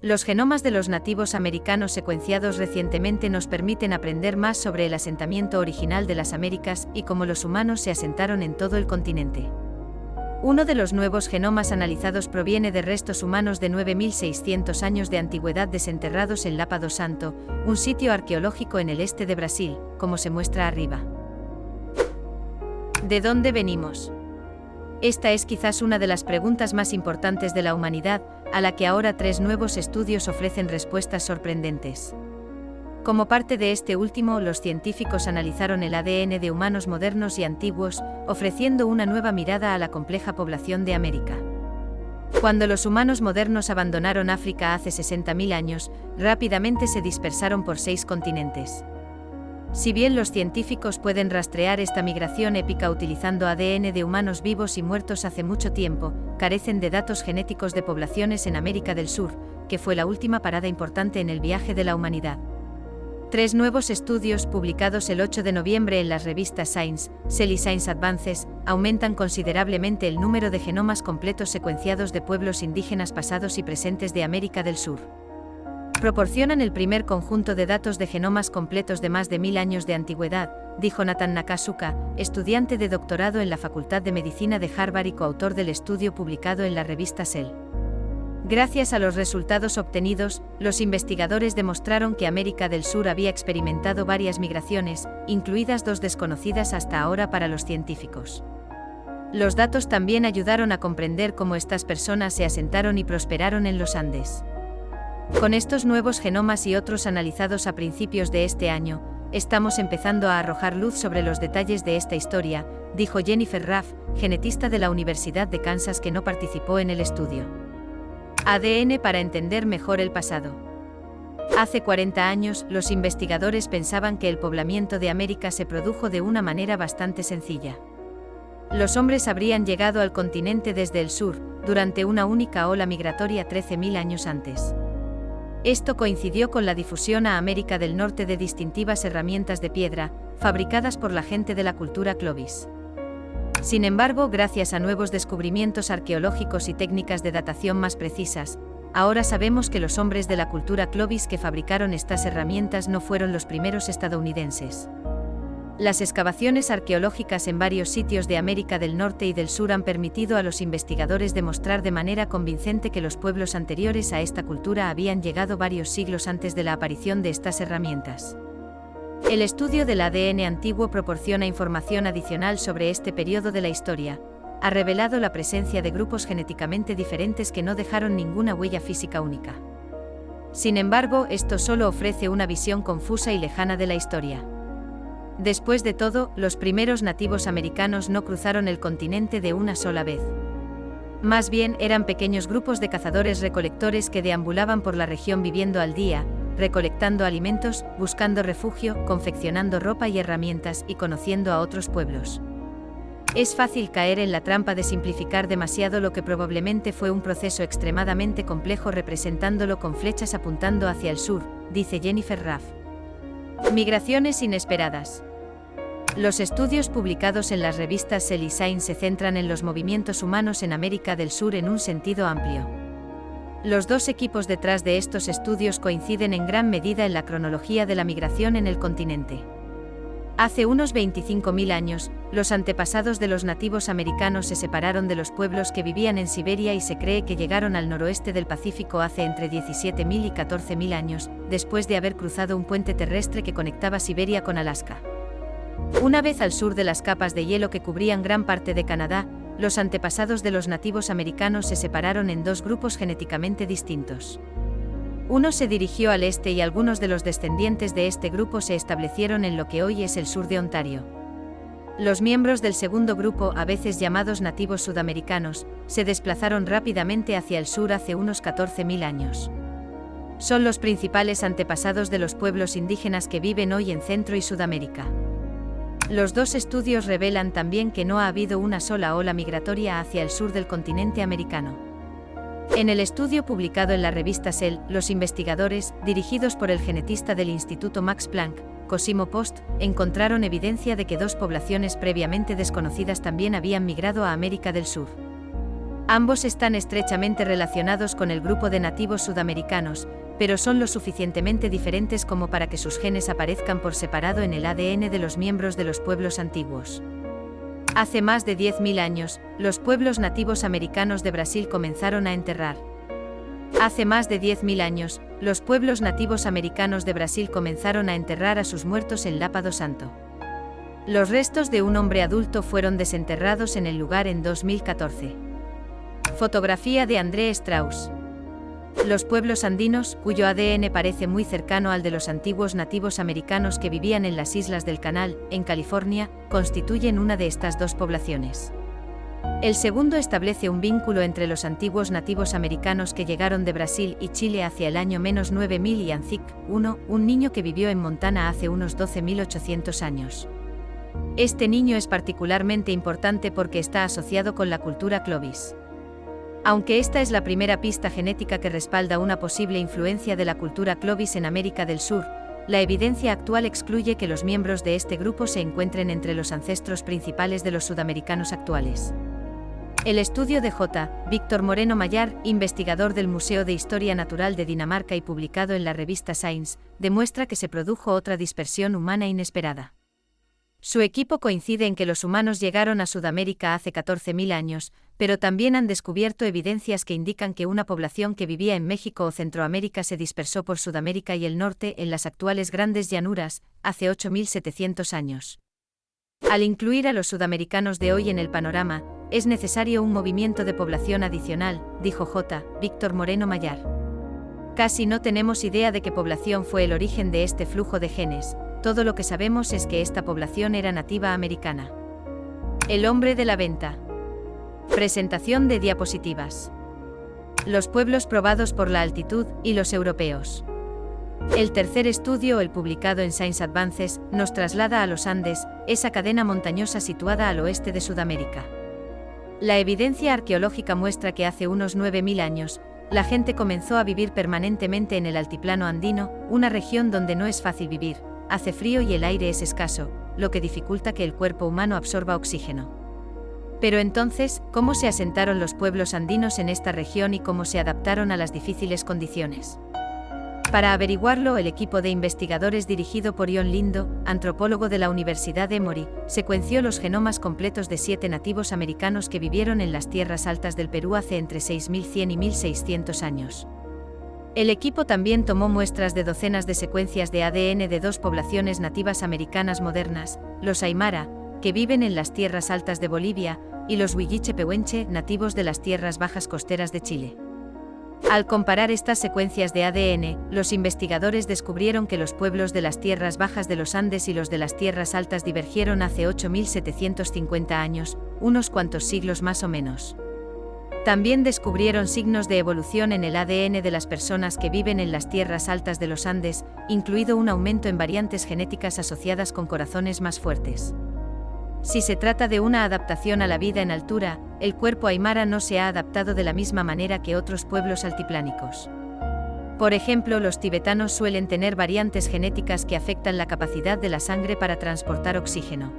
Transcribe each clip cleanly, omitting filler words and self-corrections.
Los genomas de los nativos americanos secuenciados recientemente nos permiten aprender más sobre el asentamiento original de las Américas y cómo los humanos se asentaron en todo el continente. Uno de los nuevos genomas analizados proviene de restos humanos de 9.600 años de antigüedad desenterrados en Lapa do Santo, un sitio arqueológico en el este de Brasil, como se muestra arriba. ¿De dónde venimos? Esta es quizás una de las preguntas más importantes de la humanidad, a la que ahora 3 nuevos estudios ofrecen respuestas sorprendentes. Como parte de este último, los científicos analizaron el ADN de humanos modernos y antiguos, ofreciendo una nueva mirada a la compleja población de América. Cuando los humanos modernos abandonaron África hace 60.000 años, rápidamente se dispersaron por 6 continentes. Si bien los científicos pueden rastrear esta migración épica utilizando ADN de humanos vivos y muertos hace mucho tiempo, carecen de datos genéticos de poblaciones en América del Sur, que fue la última parada importante en el viaje de la humanidad. 3 nuevos estudios publicados el 8 de noviembre en las revistas Science, Cell y Science Advances, aumentan considerablemente el número de genomas completos secuenciados de pueblos indígenas pasados y presentes de América del Sur. Proporcionan el primer conjunto de datos de genomas completos de más de 1000 años de antigüedad, dijo Nathan Nakasuka, estudiante de doctorado en la Facultad de Medicina de Harvard y coautor del estudio publicado en la revista Cell. Gracias a los resultados obtenidos, los investigadores demostraron que América del Sur había experimentado varias migraciones, incluidas 2 desconocidas hasta ahora para los científicos. Los datos también ayudaron a comprender cómo estas personas se asentaron y prosperaron en los Andes. Con estos nuevos genomas y otros analizados a principios de este año, estamos empezando a arrojar luz sobre los detalles de esta historia, dijo Jennifer Raff, genetista de la Universidad de Kansas que no participó en el estudio. ADN para entender mejor el pasado. Hace 40 años, los investigadores pensaban que el poblamiento de América se produjo de una manera bastante sencilla. Los hombres habrían llegado al continente desde el sur, durante una única ola migratoria 13.000 años antes. Esto coincidió con la difusión a América del Norte de distintivas herramientas de piedra, fabricadas por la gente de la cultura Clovis. Sin embargo, gracias a nuevos descubrimientos arqueológicos y técnicas de datación más precisas, ahora sabemos que los hombres de la cultura Clovis que fabricaron estas herramientas no fueron los primeros estadounidenses. Las excavaciones arqueológicas en varios sitios de América del Norte y del Sur han permitido a los investigadores demostrar de manera convincente que los pueblos anteriores a esta cultura habían llegado varios siglos antes de la aparición de estas herramientas. El estudio del ADN antiguo proporciona información adicional sobre este periodo de la historia. Ha revelado la presencia de grupos genéticamente diferentes que no dejaron ninguna huella física única. Sin embargo, esto solo ofrece una visión confusa y lejana de la historia. Después de todo, los primeros nativos americanos no cruzaron el continente de una sola vez. Más bien eran pequeños grupos de cazadores-recolectores que deambulaban por la región viviendo al día, recolectando alimentos, buscando refugio, confeccionando ropa y herramientas y conociendo a otros pueblos. Es fácil caer en la trampa de simplificar demasiado lo que probablemente fue un proceso extremadamente complejo representándolo con flechas apuntando hacia el sur, dice Jennifer Raff. Migraciones inesperadas. Los estudios publicados en las revistas Cell y Science se centran en los movimientos humanos en América del Sur en un sentido amplio. Los 2 equipos detrás de estos estudios coinciden en gran medida en la cronología de la migración en el continente. Hace unos 25.000 años, los antepasados de los nativos americanos se separaron de los pueblos que vivían en Siberia y se cree que llegaron al noroeste del Pacífico hace entre 17.000 y 14.000 años, después de haber cruzado un puente terrestre que conectaba Siberia con Alaska. Una vez al sur de las capas de hielo que cubrían gran parte de Canadá, los antepasados de los nativos americanos se separaron en 2 grupos genéticamente distintos. Uno se dirigió al este y algunos de los descendientes de este grupo se establecieron en lo que hoy es el sur de Ontario. Los miembros del segundo grupo, a veces llamados nativos sudamericanos, se desplazaron rápidamente hacia el sur hace unos 14.000 años. Son los principales antepasados de los pueblos indígenas que viven hoy en Centro y Sudamérica. Los 2 estudios revelan también que no ha habido una sola ola migratoria hacia el sur del continente americano. En el estudio publicado en la revista Cell, los investigadores, dirigidos por el genetista del Instituto Max Planck, Cosimo Post, encontraron evidencia de que 2 poblaciones previamente desconocidas también habían migrado a América del Sur. Ambos están estrechamente relacionados con el grupo de nativos sudamericanos, pero son lo suficientemente diferentes como para que sus genes aparezcan por separado en el ADN de los miembros de los pueblos antiguos. Hace más de 10.000 años, los pueblos nativos americanos de Brasil comenzaron a enterrar. Hace más de 10.000 años, los pueblos nativos americanos de Brasil comenzaron a enterrar a sus muertos en Lápado Santo. Los restos de un hombre adulto fueron desenterrados en el lugar en 2014. Fotografía de André Strauss. Los pueblos andinos, cuyo ADN parece muy cercano al de los antiguos nativos americanos que vivían en las Islas del Canal, en California, constituyen una de estas dos poblaciones. El segundo establece un vínculo entre los antiguos nativos americanos que llegaron de Brasil y Chile hacia el año menos 9000 y Anzic I, un niño que vivió en Montana hace unos 12.800 años. Este niño es particularmente importante porque está asociado con la cultura Clovis. Aunque esta es la primera pista genética que respalda una posible influencia de la cultura Clovis en América del Sur, la evidencia actual excluye que los miembros de este grupo se encuentren entre los ancestros principales de los sudamericanos actuales. El estudio de J. Víctor Moreno Mayar, investigador del Museo de Historia Natural de Dinamarca y publicado en la revista Science, demuestra que se produjo otra dispersión humana inesperada. Su equipo coincide en que los humanos llegaron a Sudamérica hace 14.000 años, pero también han descubierto evidencias que indican que una población que vivía en México o Centroamérica se dispersó por Sudamérica y el norte en las actuales grandes llanuras, hace 8.700 años. Al incluir a los sudamericanos de hoy en el panorama, es necesario un movimiento de población adicional, dijo J. Víctor Moreno Mayar. Casi no tenemos idea de qué población fue el origen de este flujo de genes, todo lo que sabemos es que esta población era nativa americana. El hombre de la venta. Presentación de diapositivas. Los pueblos probados por la altitud y los europeos. El tercer estudio, el publicado en Science Advances, nos traslada a los Andes, esa cadena montañosa situada al oeste de Sudamérica. La evidencia arqueológica muestra que hace unos 9000 años, la gente comenzó a vivir permanentemente en el altiplano andino, una región donde no es fácil vivir, hace frío y el aire es escaso, lo que dificulta que el cuerpo humano absorba oxígeno. Pero entonces, ¿cómo se asentaron los pueblos andinos en esta región y cómo se adaptaron a las difíciles condiciones? Para averiguarlo, el equipo de investigadores dirigido por Ion Lindo, antropólogo de la Universidad Emory, secuenció los genomas completos de 7 nativos americanos que vivieron en las tierras altas del Perú hace entre 6100 y 1600 años. El equipo también tomó muestras de docenas de secuencias de ADN de 2 poblaciones nativas americanas modernas, los Aymara, que viven en las tierras altas de Bolivia, y los Huilliche Pehuenche, nativos de las tierras bajas costeras de Chile. Al comparar estas secuencias de ADN, los investigadores descubrieron que los pueblos de las tierras bajas de los Andes y los de las tierras altas divergieron hace 8750 años, unos cuantos siglos más o menos. También descubrieron signos de evolución en el ADN de las personas que viven en las tierras altas de los Andes, incluido un aumento en variantes genéticas asociadas con corazones más fuertes. Si se trata de una adaptación a la vida en altura, el cuerpo aymara no se ha adaptado de la misma manera que otros pueblos altiplánicos. Por ejemplo, los tibetanos suelen tener variantes genéticas que afectan la capacidad de la sangre para transportar oxígeno.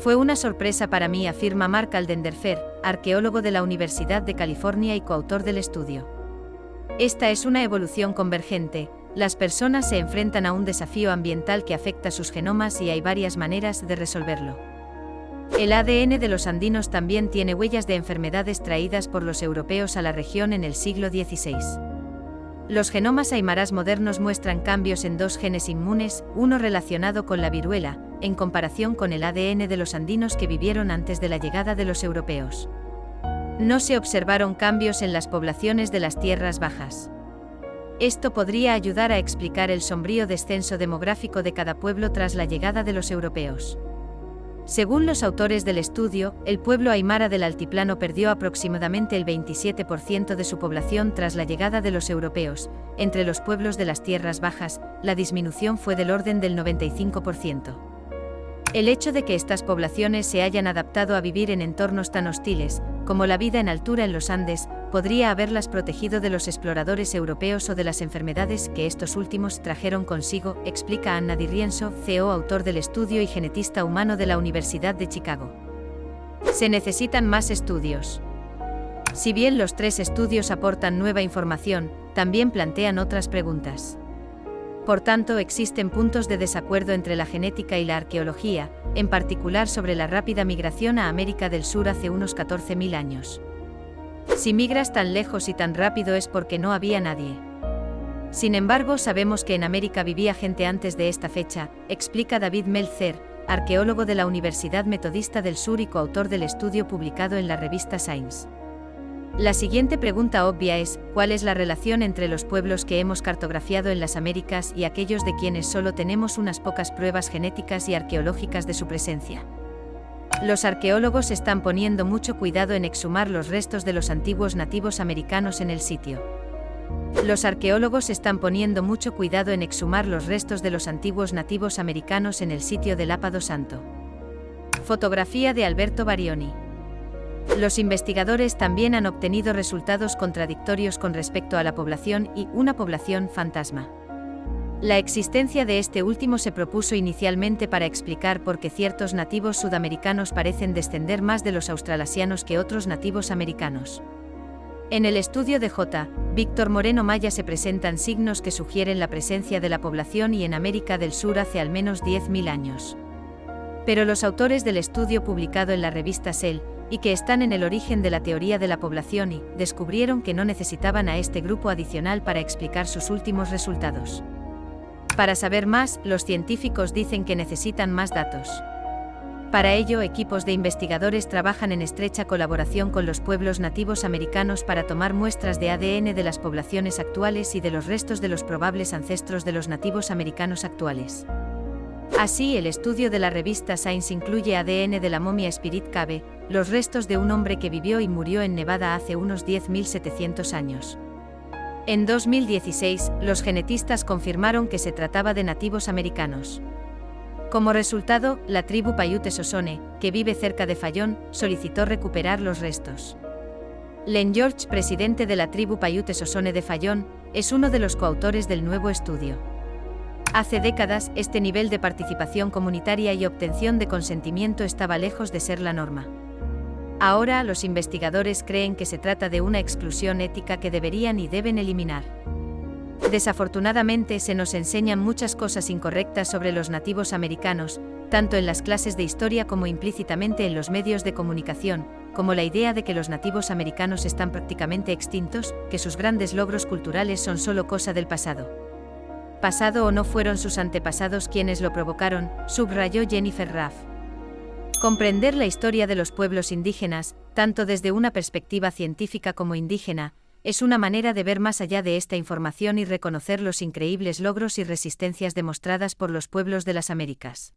Fue una sorpresa para mí, afirma Mark Aldenderfer, arqueólogo de la Universidad de California y coautor del estudio. Esta es una evolución convergente. Las personas se enfrentan a un desafío ambiental que afecta sus genomas y hay varias maneras de resolverlo. El ADN de los andinos también tiene huellas de enfermedades traídas por los europeos a la región en el siglo XVI. Los genomas aymaras modernos muestran cambios en 2 genes inmunes, uno relacionado con la viruela, en comparación con el ADN de los andinos que vivieron antes de la llegada de los europeos. No se observaron cambios en las poblaciones de las tierras bajas. Esto podría ayudar a explicar el sombrío descenso demográfico de cada pueblo tras la llegada de los europeos. Según los autores del estudio, el pueblo aymara del altiplano perdió aproximadamente el 27% de su población tras la llegada de los europeos. Entre los pueblos de las tierras bajas, la disminución fue del orden del 95%. El hecho de que estas poblaciones se hayan adaptado a vivir en entornos tan hostiles, como la vida en altura en los Andes, podría haberlas protegido de los exploradores europeos o de las enfermedades que estos últimos trajeron consigo, explica Anna Di Rienzo, CEO, autor del estudio y genetista humano de la Universidad de Chicago. Se necesitan más estudios. Si bien los 3 estudios aportan nueva información, también plantean otras preguntas. Por tanto, existen puntos de desacuerdo entre la genética y la arqueología, en particular sobre la rápida migración a América del Sur hace unos 14.000 años. Si migras tan lejos y tan rápido es porque no había nadie. Sin embargo, sabemos que en América vivía gente antes de esta fecha, explica David Meltzer, arqueólogo de la Universidad Metodista del Sur y coautor del estudio publicado en la revista Science. La siguiente pregunta obvia es, ¿cuál es la relación entre los pueblos que hemos cartografiado en las Américas y aquellos de quienes solo tenemos unas pocas pruebas genéticas y arqueológicas de su presencia? Los arqueólogos están poniendo mucho cuidado en exhumar los restos de los antiguos nativos americanos en el sitio. Los arqueólogos están poniendo mucho cuidado en exhumar los restos de los antiguos nativos americanos en el sitio del Ápado Santo. Fotografía de Alberto Barioni. Los investigadores también han obtenido resultados contradictorios con respecto a la población y una población fantasma. La existencia de este último se propuso inicialmente para explicar por qué ciertos nativos sudamericanos parecen descender más de los australasianos que otros nativos americanos. En el estudio de Víctor Moreno Maya se presentan signos que sugieren la presencia de la población y en América del Sur hace al menos 10.000 años. Pero los autores del estudio publicado en la revista Cell, y que están en el origen de la teoría de la población y descubrieron que no necesitaban a este grupo adicional para explicar sus últimos resultados. Para saber más, los científicos dicen que necesitan más datos. Para ello, equipos de investigadores trabajan en estrecha colaboración con los pueblos nativos americanos para tomar muestras de ADN de las poblaciones actuales y de los restos de los probables ancestros de los nativos americanos actuales. Así, el estudio de la revista Science incluye ADN de la momia Spirit Cave, los restos de un hombre que vivió y murió en Nevada hace unos 10.700 años. En 2016, los genetistas confirmaron que se trataba de nativos americanos. Como resultado, la tribu Paiute Sosone, que vive cerca de Fallon, solicitó recuperar los restos. Len George, presidente de la tribu Paiute Sosone de Fallon, es uno de los coautores del nuevo estudio. Hace décadas, este nivel de participación comunitaria y obtención de consentimiento estaba lejos de ser la norma. Ahora, los investigadores creen que se trata de una exclusión ética que deberían y deben eliminar. Desafortunadamente, se nos enseñan muchas cosas incorrectas sobre los nativos americanos, tanto en las clases de historia como implícitamente en los medios de comunicación, como la idea de que los nativos americanos están prácticamente extintos, que sus grandes logros culturales son solo cosa del pasado. Pasado o no fueron sus antepasados quienes lo provocaron, subrayó Jennifer Raff. Comprender la historia de los pueblos indígenas, tanto desde una perspectiva científica como indígena, es una manera de ver más allá de esta información y reconocer los increíbles logros y resistencias demostradas por los pueblos de las Américas.